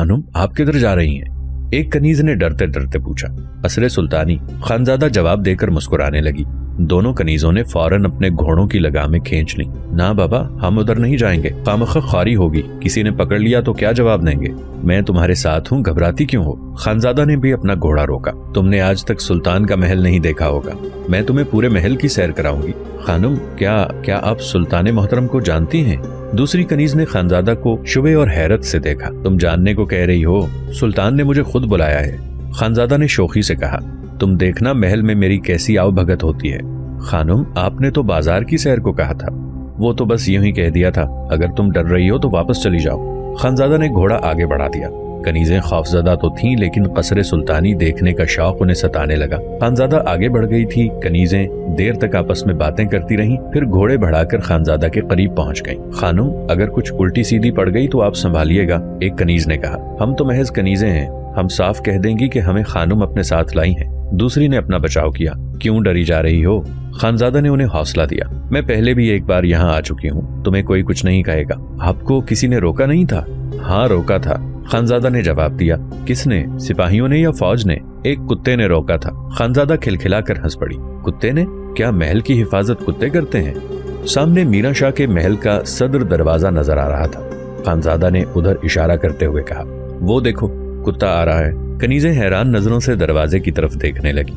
खानुम आप किधर जा रही हैं? एक कनीज ने डरते डरते पूछा। असरे सुल्तानी, खानजादा जवाब देकर मुस्कुराने लगी। दोनों कनीजों ने फौरन अपने घोड़ों की लगामें खींच ली। ना बाबा, हम उधर नहीं जाएंगे, खामखा ख्वारी होगी, किसी ने पकड़ लिया तो क्या जवाब देंगे? मैं तुम्हारे साथ हूँ, घबराती क्यों हो? खानजादा ने भी अपना घोड़ा रोका। तुमने आज तक सुल्तान का महल नहीं देखा होगा, मैं तुम्हें पूरे महल की सैर कराऊंगी। खानुम, क्या आप सुल्तान मोहतरम को जानती हैं? दूसरी कनीज ने खानजादा को शुबे और हैरत से देखा। तुम जानने को कह रही हो? सुल्तान ने मुझे खुद बुलाया है। खानजादा ने शोखी से कहा। तुम देखना महल में मेरी कैसी आवभगत होती है। खानुम, आपने तो बाजार की सैर को कहा था। वो तो बस यूं ही कह दिया था, अगर तुम डर रही हो तो वापस चली जाओ। खानजादा ने घोड़ा आगे बढ़ा दिया। कनीजें खौफजदा तो थीं, लेकिन कसरे सुल्तानी देखने का शौक उन्हें सताने लगा। खानजादा आगे बढ़ गई थी। कनीजें देर तक आपस में बातें करती रहीं, फिर घोड़े बढ़ाकर खानजादा के करीब पहुंच गईं। खानुम, अगर कुछ उल्टी सीधी पड़ गई तो आप संभालिएगा, एक कनीज ने कहा। हम तो महज कनीजें हैं, हम साफ कह देंगी कि हमें खानुम अपने साथ लाई हैं। दूसरी ने अपना बचाव किया। क्यों डरी जा रही हो? खानजादा ने उन्हें हौसला दिया। मैं पहले भी एक बार यहाँ आ चुकी हूँ, तुम्हें कोई कुछ नहीं कहेगा। आपको किसी ने रोका नहीं था? हाँ, रोका था, खानजादा ने जवाब दिया। किसने? सिपाहियों ने या फौज ने? एक कुत्ते ने रोका था। खानजादा खिलखिलाकर हंस पड़ी। कुत्ते ने? क्या महल की हिफाजत कुत्ते करते हैं? सामने मीरा शाह के महल का सदर दरवाजा नजर आ रहा था। खानजादा ने उधर इशारा करते हुए कहा, वो देखो, कुत्ता आ रहा है। कनीजें हैरान नजरों से दरवाजे की तरफ देखने लगी।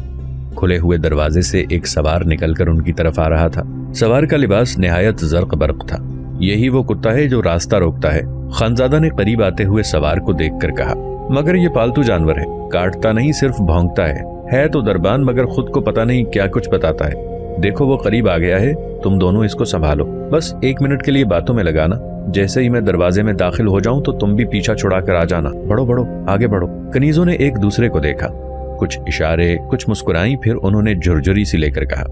खुले हुए दरवाजे से एक सवार निकलकर उनकी तरफ आ रहा था। सवार का लिबास निहायत जर्क बर्क था। यही वो कुत्ता है जो रास्ता रोकता है, खानजादा ने करीब आते हुए सवार को देखकर कहा। मगर ये पालतू जानवर है, काटता नहीं, सिर्फ भौंकता है तो दरबान, मगर खुद को पता नहीं क्या कुछ बताता है। देखो वो करीब आ गया है, तुम दोनों इसको संभालो, बस 1 मिनट के लिए बातों में लगाना। जैसे ही मैं दरवाजे में दाखिल हो जाऊं तो तुम भी पीछा छुड़ा कर आ जाना। बढ़ो बढ़ो, आगे बढ़ो। कनीजों ने एक दूसरे को देखा, कुछ इशारे, कुछ मुस्कुराई, फिर उन्होंने झुरझुरी सी लेकर कहा।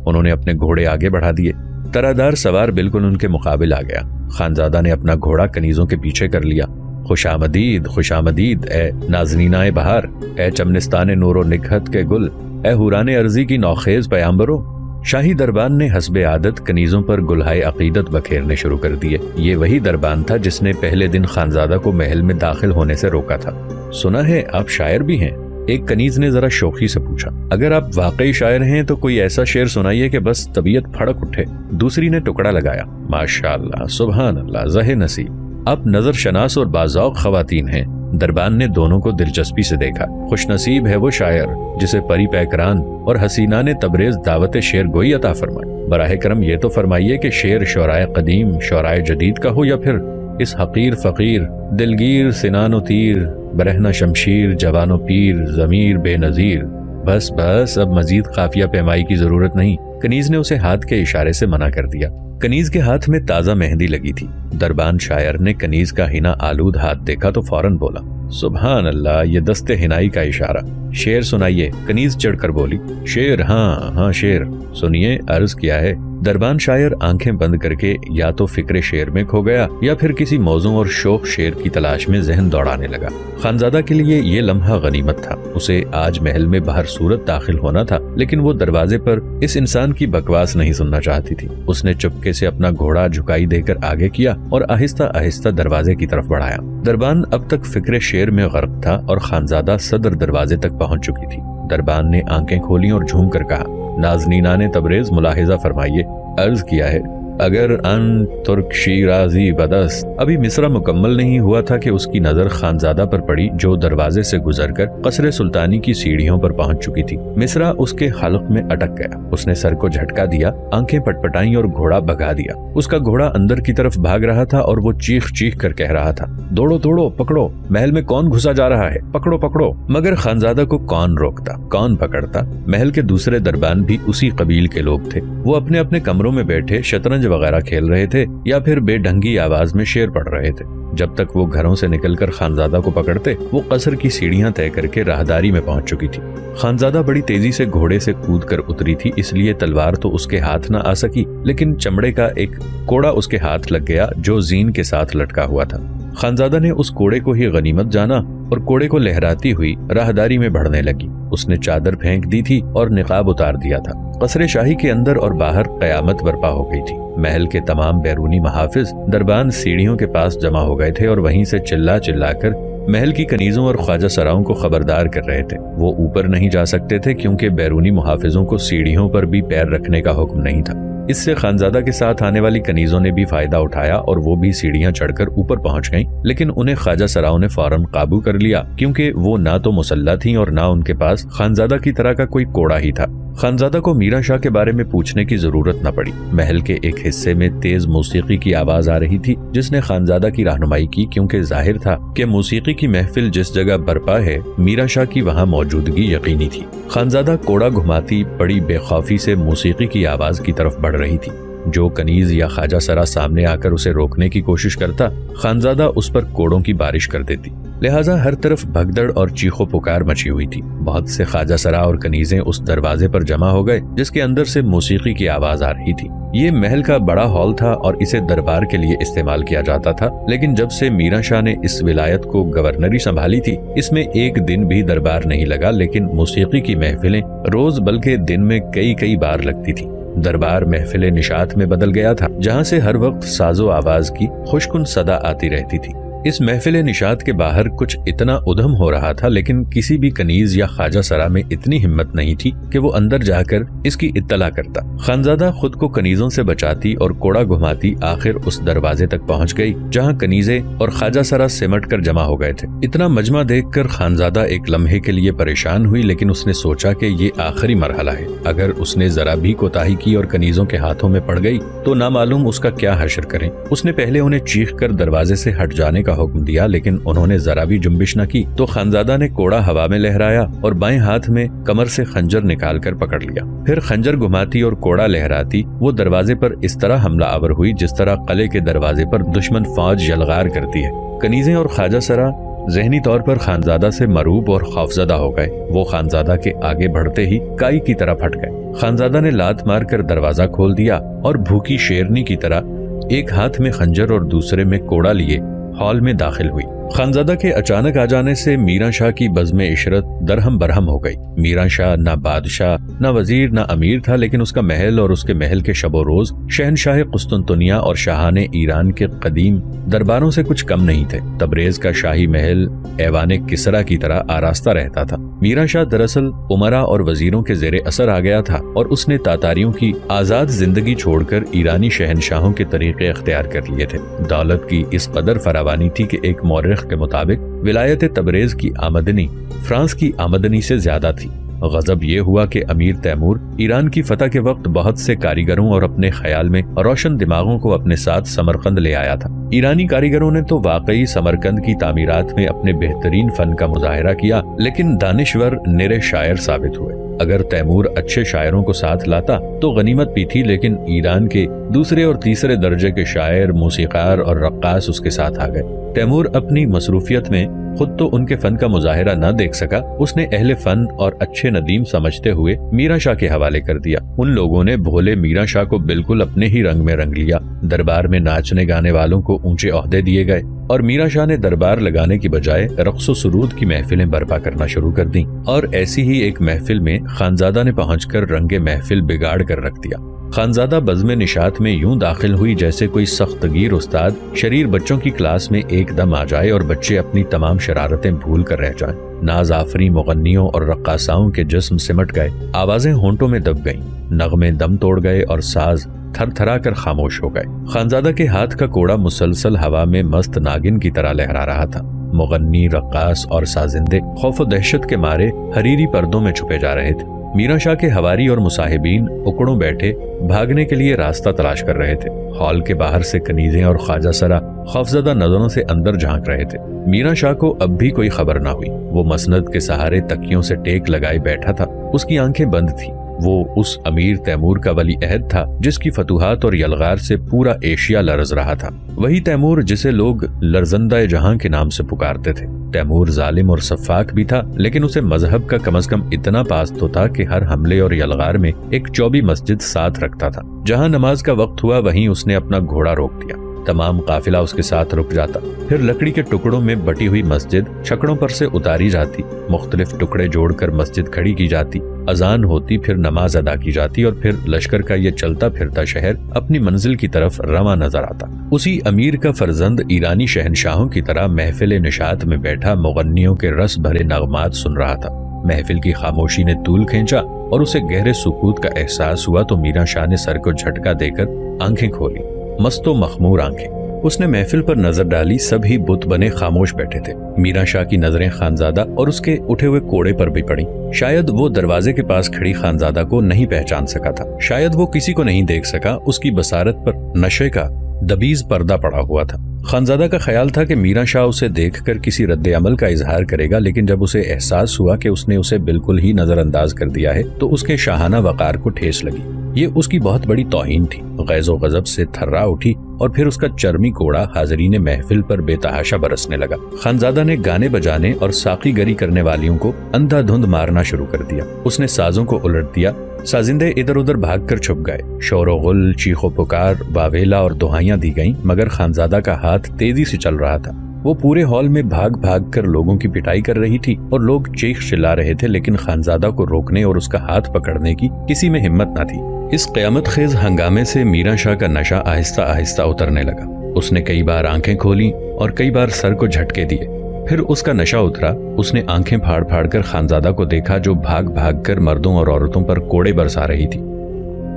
उन्होंने अपने घोड़े आगे बढ़ा दिए। तरादार सवार बिल्कुल उनके मुकाबिल आ गया। खानजादा ने अपना घोड़ा कनीजों के पीछे कर लिया। खुशामदीद, खुशामदीद ए नाज़नीनाए बहार, ए चमनिस्तान नूरो निकहत के गुल, ए हुराने अर्जी की नौखेज पैगंबरों। शाही दरबान ने हस्बे आदत कनीजों पर गुलहाए अकीदत बखेरने शुरू कर दिए। ये वही दरबान था जिसने पहले दिन खानजादा को महल में दाखिल होने से रोका था। सुना है आप शायर भी हैं? एक कनीज ने जरा शौकी से पूछा। अगर आप वाकई शायर हैं तो कोई ऐसा शेर सुनाइए कि बस तबीयत फड़क उठे। दूसरी ने टुकड़ा लगाया। माशाअल्लाह, सुभान अल्लाह, ज़हे नसीब, आप नजर शनास और बाज़ौक़ ख़वातीन हैं। दरबान ने दोनों को दिलचस्पी से देखा। खुशनसीब है वो शायर जिसे परी पैकरान और हसीना ने तबरेज दावत शेर गोई अता फरमाई। बराहे करम ये तो फरमाइए कि शेर शौराए कदीम, शौराए जदीद का हो या फिर इस हकीर फकीर, दिलगीर सिनानो तीर, बरहना शमशीर, जवानो पीर, जमीर बेनजीर। बस बस, अब मजीद काफिया पैमाई की जरूरत नहीं। कनीज ने उसे हाथ के इशारे से मना कर दिया। कनीज के हाथ में ताजा मेहंदी लगी थी। दरबान शायर ने कनीज का हिना आलूद हाथ देखा तो फौरन बोला, सुभान अल्लाह, ये दस्ते हिनाई का इशारा। शेर सुनाइए। कनीज चढ़कर बोली। शेर? हाँ, शेर सुनिए, अर्ज किया है। दरबान शायर आंखें बंद करके या तो फिक्रे शेर में खो गया या फिर किसी मौजू और शौक शेर की तलाश में जहन दौड़ाने लगा। खानजादा के लिए ये लम्हा गनीमत था। उसे आज महल में बाहर सूरत दाखिल होना था, लेकिन वो दरवाजे पर इस इंसान की बकवास नहीं सुनना चाहती थी। उसने चुपके से अपना घोड़ा झुकाई देकर आगे किया और आहिस्ता आहिस्ता दरवाजे की तरफ बढ़ाया। दरबान अब तक फिक्रे शेर में गर्क था और खानजादा सदर दरवाजे तक पहुंच चुकी थी। दरबान ने आंखें खोली और झूम कर कहा, नाज़नीना ने तबरेज मुलाहिजा फरमाइए। अर्ज किया है, अगर अन तुर्क शीराजी बदस। अभी मिसरा मुकम्मल नहीं हुआ था कि उसकी नजर खानजादा पर पड़ी जो दरवाजे से गुजरकर कसरे सुल्तानी की सीढ़ियों पर पहुंच चुकी थी। मिसरा उसके हलक में अटक गया। उसने सर को झटका दिया, आंखें पटपटाई और घोड़ा भगा दिया। उसका घोड़ा अंदर की तरफ भाग रहा था और वो चीख चीख कर कह रहा था, दौड़ो दौड़ो, पकड़ो, महल में कौन घुसा जा रहा है, पकड़ो पकड़ो। मगर खानजादा को कौन रोकता, कौन पकड़ता? महल के दूसरे दरबान भी उसी कबील के लोग थे। वो अपने अपने कमरों में बैठे शतरंज वगैरह खेल रहे थे या फिर बेढंगी आवाज में शेर पढ़ रहे थे। जब तक वो घरों से निकलकर खानजादा को पकड़ते, वो कसर की सीढ़ियां तय करके राहदारी में पहुंच चुकी थी। खानजादा बड़ी तेजी से घोड़े से कूद कर उतरी थी, इसलिए तलवार तो उसके हाथ न आ सकी, लेकिन चमड़े का एक कोड़ा उसके हाथ लग गया जो जीन के साथ लटका हुआ था। खानजादा ने उस कोड़े को ही गनीमत जाना और कोड़े को लहराती हुई राहदारी में बढ़ने लगी। उसने चादर फेंक दी थी और निकाब उतार दिया था। कसरे शाही के अंदर और बाहर कयामत बर्पा हो गई थी। महल के तमाम बैरूनी महाफिज दरबान सीढ़ियों के पास जमा हो गए थे और वहीं से चिल्ला चिल्ला कर محل کی کنیزوں اور خواجہ سراؤں کو خبردار کر رہے تھے۔ وہ اوپر نہیں جا سکتے تھے کیونکہ بیرونی محافظوں کو سیڑھیوں پر بھی پیر رکھنے کا حکم نہیں تھا۔ اس سے خانزادہ کے ساتھ آنے والی کنیزوں نے بھی فائدہ اٹھایا اور وہ بھی سیڑھیاں چڑھ کر اوپر پہنچ گئیں، لیکن انہیں خواجہ سراؤں نے فوراً قابو کر لیا کیونکہ وہ نہ تو مسلح تھیں اور نہ ان کے پاس خانزادہ کی طرح کا کوئی کوڑا ہی تھا۔ خانزادہ کو میران شاہ کے بارے میں پوچھنے کی ضرورت نہ پڑی۔ محل کے ایک حصے میں تیز موسیقی کی آواز آ رہی تھی جس نے خانزادہ کی رہنمائی کی، کیونکہ ظاہر تھا کہ موسیقی کی محفل جس جگہ برپا ہے میران شاہ کی وہاں موجودگی یقینی تھی۔ خانزادہ کوڑا گھماتی بڑی بے خوفی سے موسیقی کی آواز کی طرف بڑھ رہی تھی۔ جو کنیز یا خواجہ سرا سامنے آ کر اسے روکنے کی کوشش کرتا، خانزادہ اس پر کوڑوں کی بارش کر دیتی، لہٰذا ہر طرف بھگدڑ اور چیخو پکار مچی ہوئی تھی۔ بہت سے خواجہ سرا اور کنیزیں اس دروازے پر جمع ہو گئے جس کے اندر سے موسیقی کی آواز آ رہی تھی۔ یہ محل کا بڑا ہال تھا اور اسے دربار کے لیے استعمال کیا جاتا تھا، لیکن جب سے میران شاہ نے اس ولایت کو گورنری سنبھالی تھی اس میں ایک دن بھی دربار نہیں لگا، لیکن موسیقی کی محفلیں روز بلکہ دن میں کئی بار لگتی تھی۔ دربار محفل نشاط میں بدل گیا تھا جہاں سے ہر وقت ساز و آواز کی خوشکن صدا آتی رہتی تھی۔ اس محفل نشاط کے باہر کچھ اتنا ادھم ہو رہا تھا، لیکن کسی بھی کنیز یا خواجہ سرا میں اتنی ہمت نہیں تھی کہ وہ اندر جا کر اس کی اطلاع کرتا۔ خانزادہ خود کو کنیزوں سے بچاتی اور کوڑا گھماتی آخر اس دروازے تک پہنچ گئی جہاں کنیزیں اور خواجہ سرا سمٹ کر جمع ہو گئے تھے۔ اتنا مجمع دیکھ کر خانزادہ ایک لمحے کے لیے پریشان ہوئی، لیکن اس نے سوچا کہ یہ آخری مرحلہ ہے۔ اگر اس نے ذرا بھی کوتاہی کی اور کنیزوں کے ہاتھوں میں پڑ گئی تو نامعلوم اس کا کیا حشر کریں۔ اس نے پہلے انہیں چیخ کر دروازے سے ہٹ جانے کا حکم دیا، لیکن انہوں نے ذرا بھی جنبش نہ کی تو خانزادہ نے کوڑا ہوا میں لہرایا اور بائیں ہاتھ میں کمر سے خنجر نکال کر پکڑ لیا۔ پھر خنجر گھماتی اور کوڑا لہراتی وہ دروازے پر اس طرح حملہ آور ہوئی جس طرح قلعے کے دروازے پر دشمن فوج یلغار کرتی ہے۔ کنیزیں اور خواجہ سرا ذہنی طور پر خانزادہ سے مروب اور خوفزدہ ہو گئے۔ وہ خانزادہ کے آگے بڑھتے ہی کائی کی طرح پھٹ گئے۔ خانزادہ نے لات مار کر دروازہ کھول دیا اور بھوکی شیرنی کی طرح ایک ہاتھ میں خنجر اور دوسرے میں کوڑا لیے ہال میں داخل ہوئی۔ خانزادہ کے اچانک آ جانے سے میران شاہ کی بزم عشرت درہم برہم ہو گئی۔ میران شاہ نہ بادشاہ نہ وزیر نہ امیر تھا، لیکن اس کا محل اور اس کے محل کے شب و روز شہنشاہ قسطنطنیہ اور شاہان ایران کے قدیم درباروں سے کچھ کم نہیں تھے۔ تبریز کا شاہی محل ایوان کسرا کی طرح آراستہ رہتا تھا۔ میران شاہ دراصل عمرا اور وزیروں کے زیر اثر آ گیا تھا اور اس نے تاتاریوں کی آزاد زندگی چھوڑ کر ایرانی شہنشاہوں کے طریقے اختیار کر لیے تھے۔ دولت کی اس قدر فراوانی تھی کہ ایک مورخ کے مطابق ولایت تبریز کی آمدنی فرانس کی آمدنی سے زیادہ تھی۔ غضب یہ ہوا کہ امیر تیمور ایران کی فتح کے وقت بہت سے کاریگروں اور اپنے خیال میں روشن دماغوں کو اپنے ساتھ سمرقند لے آیا تھا۔ ایرانی کاریگروں نے تو واقعی سمرقند کی تعمیرات میں اپنے بہترین فن کا مظاہرہ کیا، لیکن دانشور نرے شاعر ثابت ہوئے۔ اگر تیمور اچھے شاعروں کو ساتھ لاتا تو غنیمت بھی تھی، لیکن ایران کے دوسرے اور تیسرے درجے کے شاعر، موسیقار اور رقاص اس کے ساتھ آ گئے۔ تیمور اپنی مصروفیت میں خود تو ان کے فن کا مظاہرہ نہ دیکھ سکا، اس نے اہل فن اور اچھے ندیم سمجھتے ہوئے میران شاہ کے حوالے کر دیا۔ ان لوگوں نے بھولے میران شاہ کو بالکل اپنے ہی رنگ میں رنگ لیا۔ دربار میں ناچنے گانے والوں کو اونچے عہدے دیے گئے اور میران شاہ نے دربار لگانے کی بجائے رقص و سرود کی محفلیں برپا کرنا شروع کر دیں، اور ایسی ہی ایک محفل میں خانزادہ نے پہنچ کر رنگ محفل بگاڑ کر رکھ دیا۔ خانزادہ بزم نشاط میں یوں داخل ہوئی جیسے کوئی سخت گیر استاد شریر بچوں کی کلاس میں ایک دم آ جائے اور بچے اپنی تمام شرارتیں بھول کر رہ جائیں۔ ناز آفری مغنیوں اور رقاصاؤں کے جسم سمٹ گئے، آوازیں ہونٹوں میں دب گئیں، نغمے دم توڑ گئے اور ساز تھر تھرا کر خاموش ہو گئے۔ خانزادہ کے ہاتھ کا کوڑا مسلسل ہوا میں مست ناگن کی طرح لہرا رہا تھا۔ مغنی، رقاص اور سازندے خوف و دہشت کے مارے حریری پردوں میں چھپے جا رہے تھے۔ میران شاہ کے ہواری اور مصاحبین اکڑوں بیٹھے بھاگنے کے لیے راستہ تلاش کر رہے تھے۔ ہال کے باہر سے کنیزیں اور خواجہ سرا خوفزدہ نظروں سے اندر جھانک رہے تھے۔ میران شاہ کو اب بھی کوئی خبر نہ ہوئی۔ وہ مسند کے سہارے تکیوں سے ٹیک لگائے بیٹھا تھا، اس کی آنکھیں بند تھیں۔ وہ اس امیر تیمور کا ولی عہد تھا جس کی فتوحات اور یلغار سے پورا ایشیا لرز رہا تھا، وہی تیمور جسے لوگ لرزندہ جہاں کے نام سے پکارتے تھے۔ تیمور ظالم اور سفاک بھی تھا، لیکن اسے مذہب کا کم از کم اتنا پاس تو تھا کہ ہر حملے اور یلغار میں ایک چوبی مسجد ساتھ رکھتا تھا۔ جہاں نماز کا وقت ہوا وہیں اس نے اپنا گھوڑا روک دیا۔ तमाम काफिला उसके साथ रुक जाता। फिर लकड़ी के टुकड़ों में बटी हुई मस्जिद छकड़ों पर से उतारी जाती, मुख्तलिफ टुकड़े जोड़कर मस्जिद खड़ी की जाती, अजान होती, फिर नमाज अदा की जाती और फिर लश्कर का ये चलता फिरता शहर अपनी मंजिल की तरफ रवा नजर आता। उसी अमीर का फर्जंद ईरानी शहनशाहों की तरह महफिल निशात में बैठा मुगन्नियों के रस भरे नगमात सुन रहा था। महफिल की खामोशी ने तूल खींचा और उसे गहरे सुकूत का एहसास हुआ तो मीरा शाह ने सर को झटका देकर आंखें खोली, मस्तो मखमूर आंखें। उसने महफिल पर नजर डाली, सभी बुत बने खामोश बैठे थे। मीरा शाह की नजरें खानजादा और उसके उठे हुए कोड़े पर भी पड़ी। शायद वो दरवाजे के पास खड़ी खानजादा को नहीं पहचान सका था, शायद वो किसी को नहीं देख सका। उसकी बसारत पर नशे का दबीज पर्दा पड़ा हुआ था। खानजादा का ख्याल था कि मीरा शाह उसे देखकर किसी रद्द अमल का इजहार करेगा, लेकिन जब उसे एहसास हुआ कि उसने उसे बिल्कुल ही नजरअंदाज कर दिया है तो उसके शाहाना वकार को ठेस लगी। ये उसकी बहुत बड़ी तौहीन थी। गैज़ो गज़ब से थर्रा उठी और फिर उसका चर्मी कोड़ा हाज़रीन महफिल पर बेतहाशा बरसने लगा। खानजादा ने गाने बजाने और साकीगरी करने वालियों को अंधाधुंध मारना शुरू कर दिया। उसने साजों को उलट दिया, साजिंदे इधर उधर भागकर छुप गए। शोरो गुल, चीखो पुकार, वावेला और दुहाइयां दी गईं, मगर खानजादा का हाथ तेजी से चल रहा था। वो पूरे हॉल में भाग भाग कर लोगों की पिटाई कर रही थी और लोग चीख चिल्ला रहे थे, लेकिन खानजादा को रोकने और उसका हाथ पकड़ने की किसी में हिम्मत न थी। इस क़यामत खेज हंगामे से मीरा शाह का नशा आहिस्ता आहिस्ता उतरने लगा। उसने कई बार आंखें खोली और कई बार सर को झटके दिए। फिर उसका नशा उतरा। उसने आंखें फाड़ फाड़ कर खानजादा को देखा जो भाग भाग कर मर्दों और औरतों पर कोड़े बरसा रही थी।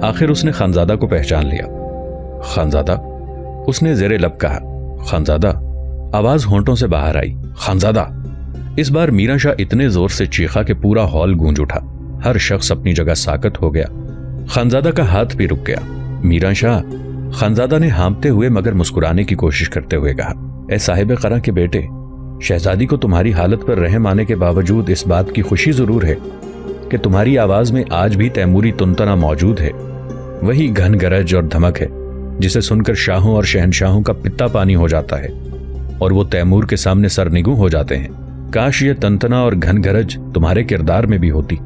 आखिर उसने खानजादा को पहचान लिया। खानजादा, उसने ज़ेरे लब कहा। खानजादा, आवाज होंठों से बाहर आई। खानजादा। इस बार मीरा शाह इतने जोर से चीखा कि पूरा हॉल गूंज उठा। हर शख्स अपनी जगह साकत हो गया। खानजादा का हाथ भी रुक गया। मीरा शाह, खानजादा ने हाँपते हुए मगर मुस्कुराने की कोशिश करते हुए कहा, ए साहिब क़रा के बेटे, शहजादी को तुम्हारी हालत पर रहम आने के बावजूद इस बात की खुशी जरूर है कि तुम्हारी आवाज में आज भी तैमूरी तुनतना मौजूद है। वही घन गरज और धमक है जिसे सुनकर शाहों और शहनशाहों का पित्ता पानी हो जाता है और वो तैमूर के सामने सरनिगू हो जाते हैं। काश ये तंतना और घन गरज तुम्हारे किरदार में भी होती।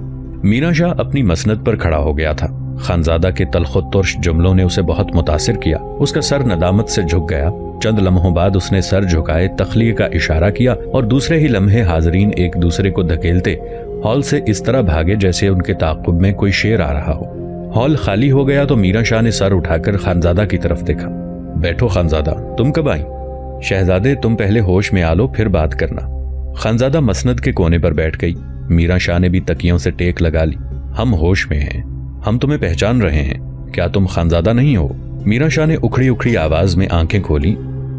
मीरा शाह अपनी मसनद पर खड़ा हो गया था। खानजादा के तलखुतुर्श जुमलों ने उसे बहुत मुतासिर किया। उसका सर नदामत से झुक गया। चंद लम्हों बाद उसने सर झुकाए तखलीए का इशारा किया और दूसरे ही लम्हे हाजरीन एक दूसरे को धकेलते हॉल से इस तरह भागे जैसे उनके ताक़ुब में कोई शेर आ रहा हो। हॉल खाली हो गया तो मीरा शाह ने सर उठाकर खानजादा की तरफ देखा। बैठो खानजादा, तुम कब आई? शहजादे, तुम पहले होश में आ लो, फिर बात करना। खानजादा मसनद के कोने पर बैठ गई। मीरा शाह ने भी तकियों से टेक लगा ली। हम होश में हैं, हम तुम्हें पहचान रहे हैं। क्या तुम खानजादा नहीं हो? मीरा शाह ने उखड़ी उखड़ी आवाज में आंखें खोली,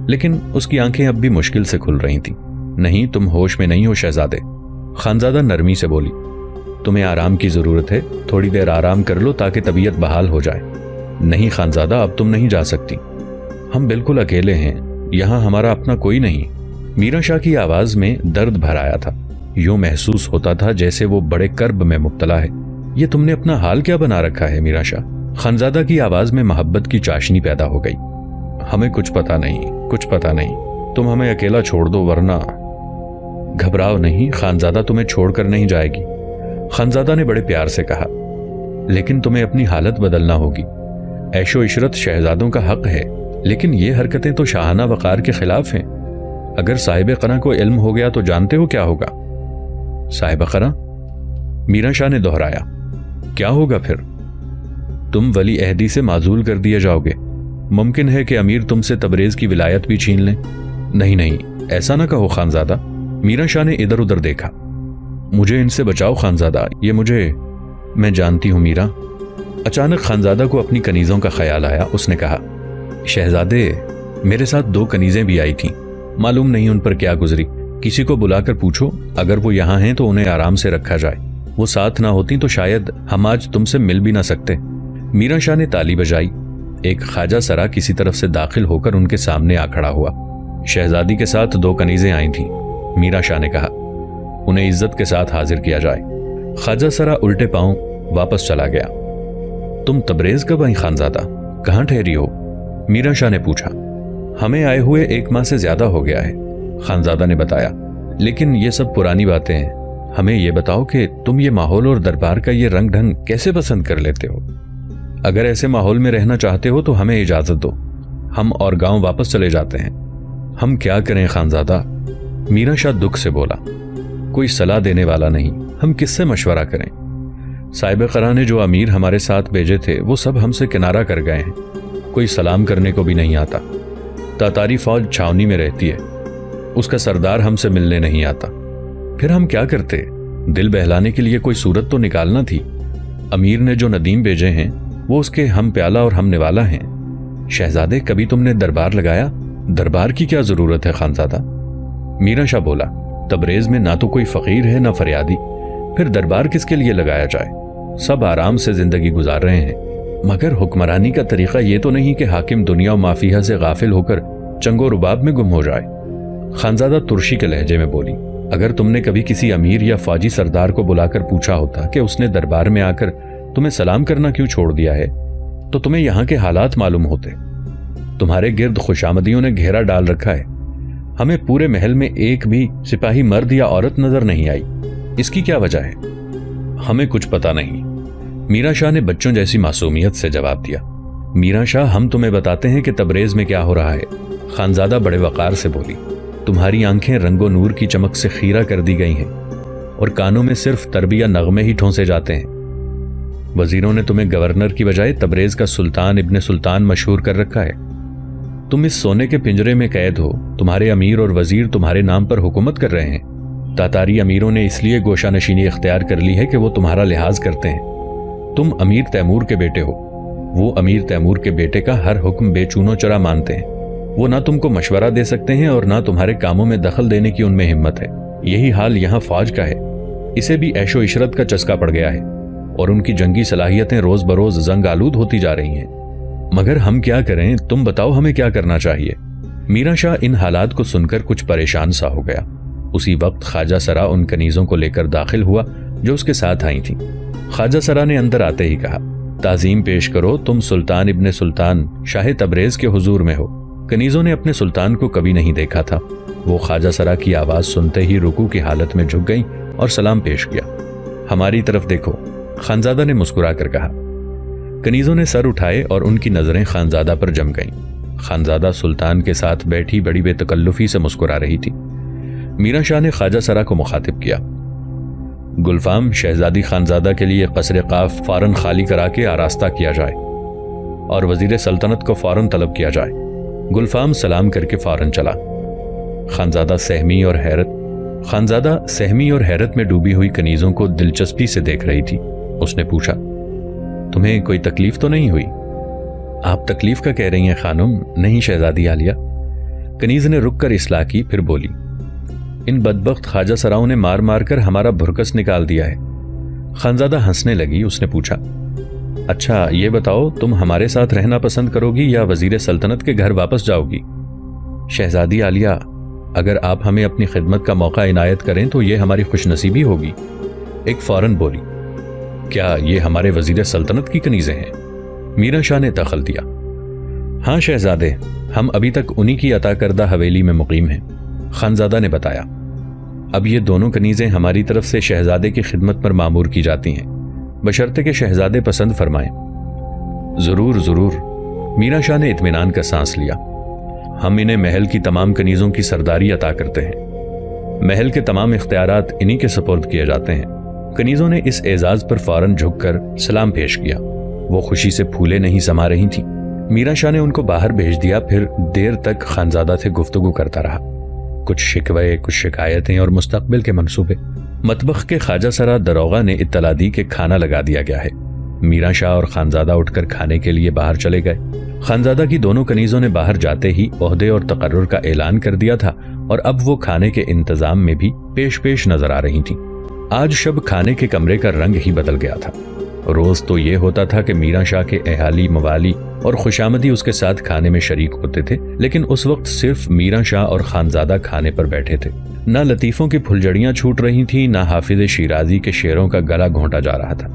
लेकिन उसकी आंखें अब भी मुश्किल से खुल रही थीं। नहीं, तुम होश में नहीं हो शहजादे। खानजादा नरमी से बोली, तुम्हें आराम की जरूरत है, थोड़ी देर आराम कर लो ताकि तबीयत बहाल हो जाए। नहीं खानजादा, अब तुम नहीं जा सकती। हम बिल्कुल अकेले हैं, यहाँ हमारा अपना कोई नहीं। मीरा शाह की आवाज में दर्द भर आया था। यूं महसूस होता था जैसे वो बड़े कर्ब में मुब्तला है। ये तुमने अपना हाल क्या बना रखा है मीरा शाह? खानजादा की आवाज में मोहब्बत की चाशनी पैदा हो गई। हमें कुछ पता नहीं, कुछ पता नहीं। तुम हमें अकेला छोड़ दो वरना। घबराओ नहीं, खानजादा तुम्हें छोड़कर नहीं जाएगी। खानजादा ने बड़े प्यार से कहा, लेकिन तुम्हें अपनी हालत बदलना होगी। ऐशो इशरत शहजादों का हक है, लेकिन ये हरकतें तो शाहाना वकार के खिलाफ हैं। अगर साहिब क़रा को इल्म हो गया तो जानते हो क्या होगा? साहिब क़रा? मीरा शाह ने दोहराया। क्या होगा फिर? तुम वली अहदी से माजूल कर दिए जाओगे। मुमकिन है कि अमीर तुमसे तबरेज की विलायत भी छीन लें। नहीं नहीं, ऐसा ना कहो खानजादा। मीरा शाह ने इधर उधर देखा। मुझे इनसे बचाओ खानजादा, ये मैं जानती हूं मीरा। अचानक खानजादा को अपनी कनीजों का ख्याल आया। उसने कहा, शहजादे, मेरे साथ 2 कनीजें भी आई थीं। मालूम नहीं उन पर क्या गुजरी। किसी को बुलाकर पूछो, अगर वो यहाँ हैं तो उन्हें आराम से रखा जाए। वो साथ ना होती तो शायद हम आज तुमसे मिल भी ना सकते। मीरा शाह ने ताली बजाई। एक ख्वाजा सरा किसी तरफ से दाखिल होकर उनके सामने आ खड़ा हुआ। शहजादी के साथ 2 कनीजें आई थीं। मीरा शाह ने कहा, उन्हें इज्जत के साथ हाजिर किया जाए। ख्वाजा सरा उल्टे पांव वापस चला गया। तुम तबरेज कब आई खानजादा? कहाँ ठहरी हो? मीरा शाह ने पूछा। हमें आए हुए 1 माह से ज्यादा हो गया है, खानजादा ने बताया। लेकिन ये सब पुरानी बातें हैं। हमें ये बताओ कि तुम ये माहौल और दरबार का ये रंग ढंग कैसे पसंद कर लेते हो? अगर ऐसे माहौल में रहना चाहते हो तो हमें इजाजत दो, ہم اور گاؤں واپس چلے جاتے ہیں۔ ہم کیا کریں خانزادہ؟ میرا شاہ دکھ سے بولا۔ کوئی صلاح دینے والا نہیں، ہم کس سے مشورہ کریں؟ صاحب قرا نے جو امیر ہمارے ساتھ بھیجے تھے وہ سب ہم سے کنارہ کر گئے ہیں، کوئی سلام کرنے کو بھی نہیں آتا۔ تاتاری فوج چھاونی میں رہتی ہے، اس کا سردار ہم سے ملنے نہیں آتا۔ پھر ہم کیا کرتے؟ دل بہلانے کے لیے کوئی صورت تو نکالنا تھی۔ امیر نے جو ندیم بھیجے ہیں وہ اس کے ہم پیالہ اور ہم نوالا ہیں۔ شہزادے کبھی تم نے دربار لگایا؟ دربار کی کیا ضرورت ہے خانزادہ؟ میرا شاہ بولا، تبریز میں نہ تو کوئی فقیر ہے نہ فریادی، پھر دربار کس کے لیے لگایا جائے؟ سب آرام سے زندگی گزار رہے ہیں، مگر حکمرانی کا طریقہ یہ تو نہیں کہ حاکم دنیا و مافیہ سے غافل ہو کر چنگ و رباب میں گم ہو جائے۔ خانزادہ ترشی کے لہجے میں بولی، اگر تم نے کبھی کسی امیر یا فوجی سردار کو بلا کر پوچھا ہوتا کہ اس نے دربار میں آ کر تمہیں سلام کرنا کیوں چھوڑ دیا ہے تو تمہیں یہاں کے حالات معلوم ہوتے۔ تمہارے گرد خوشامدیوں نے گھیرا ڈال رکھا ہے، ہمیں پورے محل میں ایک بھی سپاہی مرد یا عورت نظر نہیں آئی، اس کی کیا وجہ ہے؟ ہمیں کچھ پتا نہیں، میرا شاہ نے بچوں جیسی معصومیت سے جواب دیا۔ میرا شاہ، ہم تمہیں بتاتے ہیں کہ تبریز میں کیا ہو رہا ہے۔ خانزادہ بڑے وقار سے بولی، تمہاری آنکھیں رنگ و نور کی چمک سے خیرہ کر دی گئی ہیں اور کانوں میں صرف تربیہ نغمے ہی ٹھونسے جاتے ہیں۔ وزیروں نے تمہیں گورنر کی بجائے تبریز کا سلطان ابن سلطان مشہور کر رکھا ہے۔ تم اس سونے کے پنجرے میں قید ہو، تمہارے امیر اور وزیر تمہارے نام پر حکومت کر رہے ہیں۔ تاتاری امیروں نے اس لیے گوشہ نشینی اختیار کر لی ہے کہ وہ تمہارا لحاظ کرتے ہیں۔ تم امیر تیمور کے بیٹے ہو، وہ امیر تیمور کے بیٹے کا ہر حکم بے چونو چرا مانتے ہیں۔ وہ نہ تم کو مشورہ دے سکتے ہیں اور نہ تمہارے کاموں میں دخل دینے کی ان میں ہمت ہے۔ یہی حال یہاں فوج کا ہے، اسے بھی عیش و عشرت کا چسکا پڑ گیا ہے اور ان کی جنگی صلاحیتیں روز بروز زنگ آلود ہوتی جا رہی ہیں۔ مگر ہم کیا کریں؟ تم بتاؤ ہمیں کیا کرنا چاہیے؟ میرا شاہ ان حالات کو سن کر کچھ پریشان سا ہو گیا۔ اسی وقت خواجہ سرا ان کنیزوں کو لے کر داخل ہوا جو اس کے ساتھ آئی تھیں۔ خواجہ سرا نے اندر آتے ہی کہا، تعظیم پیش کرو، تم سلطان ابن سلطان شاہ تبریز کے حضور میں ہو۔ کنیزوں نے اپنے سلطان کو کبھی نہیں دیکھا تھا، وہ خواجہ سرا کی آواز سنتے ہی رکوع کی حالت میں جھک گئیں اور سلام پیش کیا۔ ہماری طرف دیکھو، خانزادہ نے مسکرا کر کہا۔ کنیزوں نے سر اٹھائے اور ان کی نظریں خانزادہ پر جم گئیں۔ خانزادہ سلطان کے ساتھ بیٹھی بڑی بے تکلفی سے مسکرا رہی تھی۔ میرا شاہ نے خواجہ سرا کو مخاطب کیا، گلفام، شہزادی خانزادہ کے لیے قصر قاف فوراً خالی کرا کے آراستہ کیا جائے اور وزیر سلطنت کو فوراً طلب کیا جائے۔ گلفام سلام کر کے فوراً چلا۔ خانزادہ سہمی اور حیرت میں ڈوبی ہوئی کنیزوں کو دلچسپی سے دیکھ رہی تھی۔ اس نے پوچھا، تمہیں کوئی تکلیف تو نہیں ہوئی؟ آپ تکلیف کا کہہ رہی ہیں خانم؟ نہیں شہزادی عالیہ۔ کنیز نے رک کر اصلاح کی، پھر بولی، ان بدبخت خواجہ سراؤں نے مار مار کر ہمارا بھرکس نکال دیا ہے۔ خانزادہ ہنسنے لگی۔ اس نے پوچھا، اچھا یہ بتاؤ، تم ہمارے ساتھ رہنا پسند کرو گی یا وزیر سلطنت کے گھر واپس جاؤ گی؟ شہزادی عالیہ، اگر آپ ہمیں اپنی خدمت کا موقع عنایت کریں تو یہ ہماری خوش نصیبی ہوگی۔ ایک فوراً بولی، کیا یہ ہمارے وزیر سلطنت کی کنیزیں ہیں؟ میرا شاہ نے دخل دیا، ہاں شہزادے، ہم ابھی تک انہی کی عطا کردہ حویلی میں مقیم ہیں۔ خانزادہ نے بتایا، اب یہ دونوں کنیزیں ہماری طرف سے شہزادے کی خدمت پر مامور کی جاتی ہیں، بشرطے کہ شہزادے پسند فرمائیں۔ ضرور ضرور، میرا شاہ نے اطمینان کا سانس لیا۔ ہم انہیں محل کی تمام کنیزوں کی سرداری عطا کرتے ہیں، محل کے تمام اختیارات انہی کے سپرد کیے جاتے ہیں۔ کنیزوں نے اس اعزاز پر فوراً جھک کر سلام پیش کیا۔ وہ خوشی سے پھولے نہیں سما رہی تھیں۔ میرا شاہ نے ان کو باہر بھیج دیا، پھر دیر تک خانزادہ سے گفتگو کرتا رہا، کچھ شکوے، کچھ شکایتیں اور مستقبل کے منصوبے۔ مطبخ کے خواجہ سرا دروغہ نے اطلاع دی کہ کھانا لگا دیا گیا ہے۔ میرا شاہ اور خانزادہ اٹھ کر کھانے کے لیے باہر چلے گئے۔ خانزادہ کی دونوں کنیزوں نے باہر جاتے ہی عہدے اور تقرر کا اعلان کر دیا تھا اور اب وہ کھانے کے انتظام میں بھی پیش نظر آ رہی تھیں۔ آج شب کھانے کے کمرے کا رنگ ہی بدل گیا تھا۔ روز تو یہ ہوتا تھا کہ میرا شاہ کے اہالی، موالی اور خوشامدی اس کے ساتھ کھانے میں شریک ہوتے تھے، لیکن اس وقت صرف میرا شاہ اور خانزادہ کھانے پر بیٹھے تھے۔ نہ لطیفوں کی پھلجڑیاں چھوٹ رہی تھیں، نہ حافظ شیرازی کے شعروں کا گلا گھونٹا جا رہا تھا۔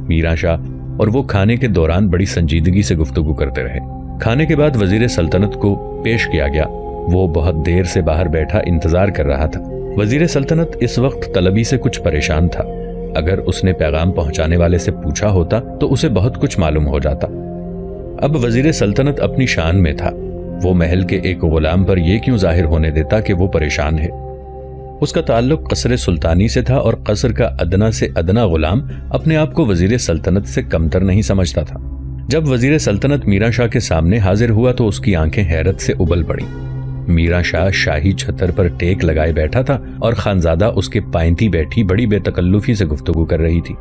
میرا شاہ اور وہ کھانے کے دوران بڑی سنجیدگی سے گفتگو کرتے رہے۔ کھانے کے بعد وزیر سلطنت کو پیش کیا گیا۔ وہ بہت دیر سے باہر بیٹھا انتظار کر رہا تھا۔ وزیر سلطنت اس وقت طلبی سے کچھ پریشان تھا۔ اگر اس نے پیغام پہنچانے والے سے پوچھا ہوتا تو اسے بہت کچھ معلوم ہو جاتا۔ اب وزیر سلطنت اپنی شان میں تھا۔ وہ محل کے ایک غلام پر یہ کیوں ظاہر ہونے دیتا کہ وہ پریشان ہے؟ اس کا تعلق قصر سلطانی سے تھا اور قصر کا ادنا سے ادنا غلام اپنے آپ کو وزیر سلطنت سے کمتر نہیں سمجھتا تھا۔ جب وزیر سلطنت میرا شاہ کے سامنے حاضر ہوا تو اس کی آنکھیں حیرت سے ابل پڑی۔ میرا شاہ شاہی چھتر پر ٹیک لگائے بیٹھا تھا اور خانزادہ اس کے پائنتی بیٹھی بڑی بے تکلفی سے گفتگو کر رہی تھی۔